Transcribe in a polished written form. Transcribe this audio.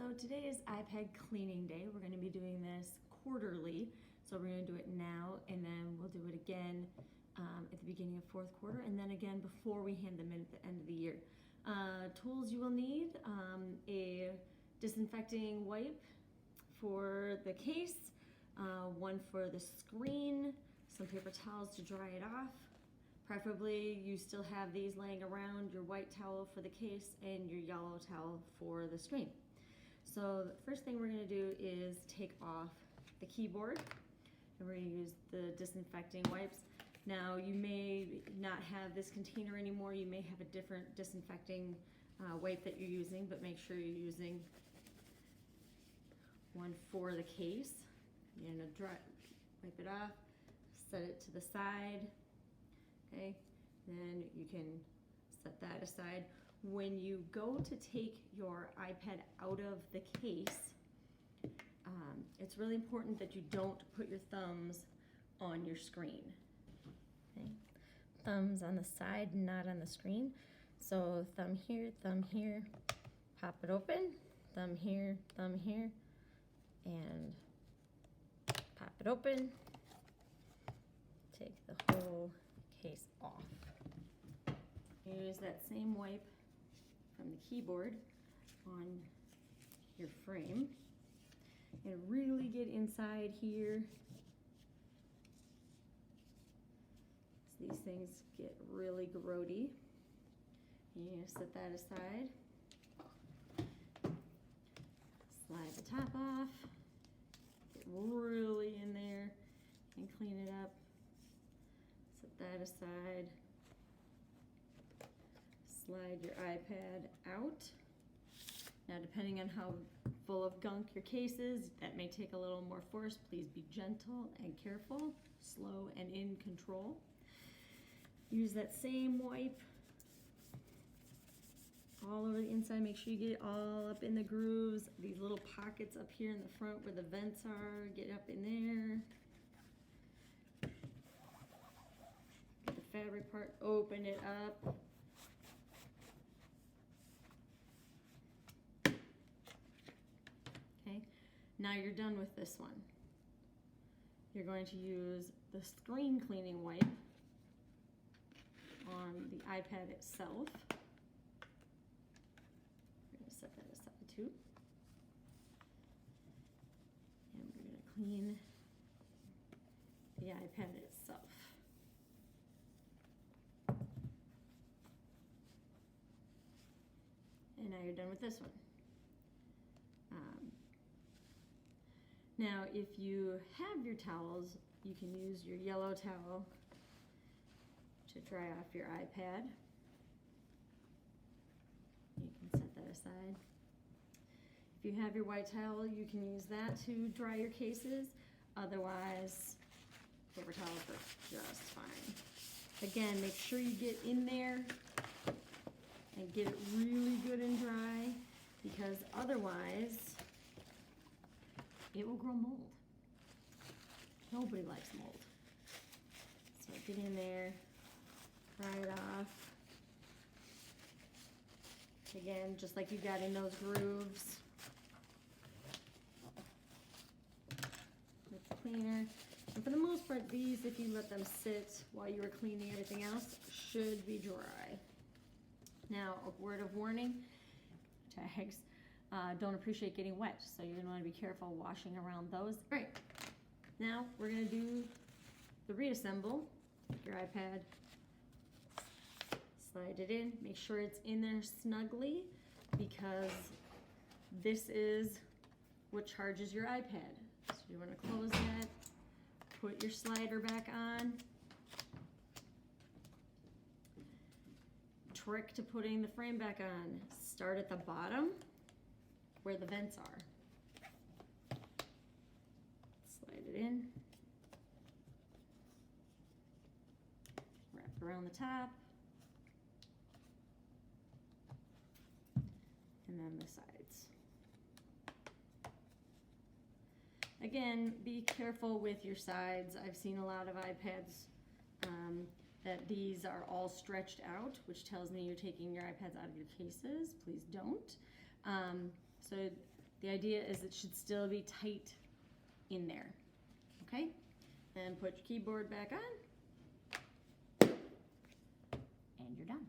So today is iPad cleaning day. We're going to be doing this quarterly. So we're going to do it now, and then we'll do it again at the beginning of fourth quarter, and then again before we hand them in at the end of the year. Tools you will need: a disinfecting wipe for the case, one for the screen, some paper towels to dry it off. Preferably you still have these laying around, your white towel for the case and your yellow towel for the screen. So the first thing we're going to do is take off the keyboard, and we're going to use the disinfecting wipes. Now you may not have this container anymore, you may have a different disinfecting wipe that you're using, but make sure you're using one for the case. You're going to wipe it off, set it to the side. Okay, then you can set that aside. When you go to take your iPad out of the case, it's really important that you don't put your thumbs on your screen. Okay, thumbs on the side, not on the screen. So thumb here, pop it open, thumb here, and pop it open. Take the whole case off. Use that same wipe from the keyboard on your frame and really get inside here. So these things get really grody. You set that aside. Slide the top off. Get really in there and clean it up. Set that aside. Slide your iPad out. Now, depending on how full of gunk your case is, that may take a little more force. Please be gentle and careful, slow and in control. Use that same wipe all over the inside. Make sure you get it all up in the grooves. These little pockets up here in the front where the vents are, get up in there. Get the fabric part, open it up. Okay, now you're done with this one. You're going to use the screen cleaning wipe on the iPad itself. We're going to set that aside too. And we're going to clean the iPad itself. And now you're done with this one. Now, if you have your towels, you can use your yellow towel to dry off your iPad. You can set that aside. If you have your white towel, you can use that to dry your cases. Otherwise, paper towels work just fine. Again, make sure you get in there and get it really good and dry, because otherwise it will grow mold. Nobody likes mold. So get in there, dry it off. Again, just like you got in those grooves. With the cleaner. And for the most part, these, if you let them sit while you were cleaning everything else, should be dry. Now, a word of warning, tags don't appreciate getting wet, so you're gonna wanna be careful washing around those. All right, now we're gonna do the reassemble. Take your iPad, slide it in, make sure it's in there snugly, because this is what charges your iPad. So you wanna close that, put your slider back on. Trick to putting the frame back on: start at the bottom where the vents are. Slide it in, wrap around the top, and then the sides. Again, be careful with your sides. I've seen a lot of iPads that these are all stretched out, which tells me you're taking your iPads out of your cases. Please don't. So The idea is it should still be tight in there, okay? Then put your keyboard back on, and you're done.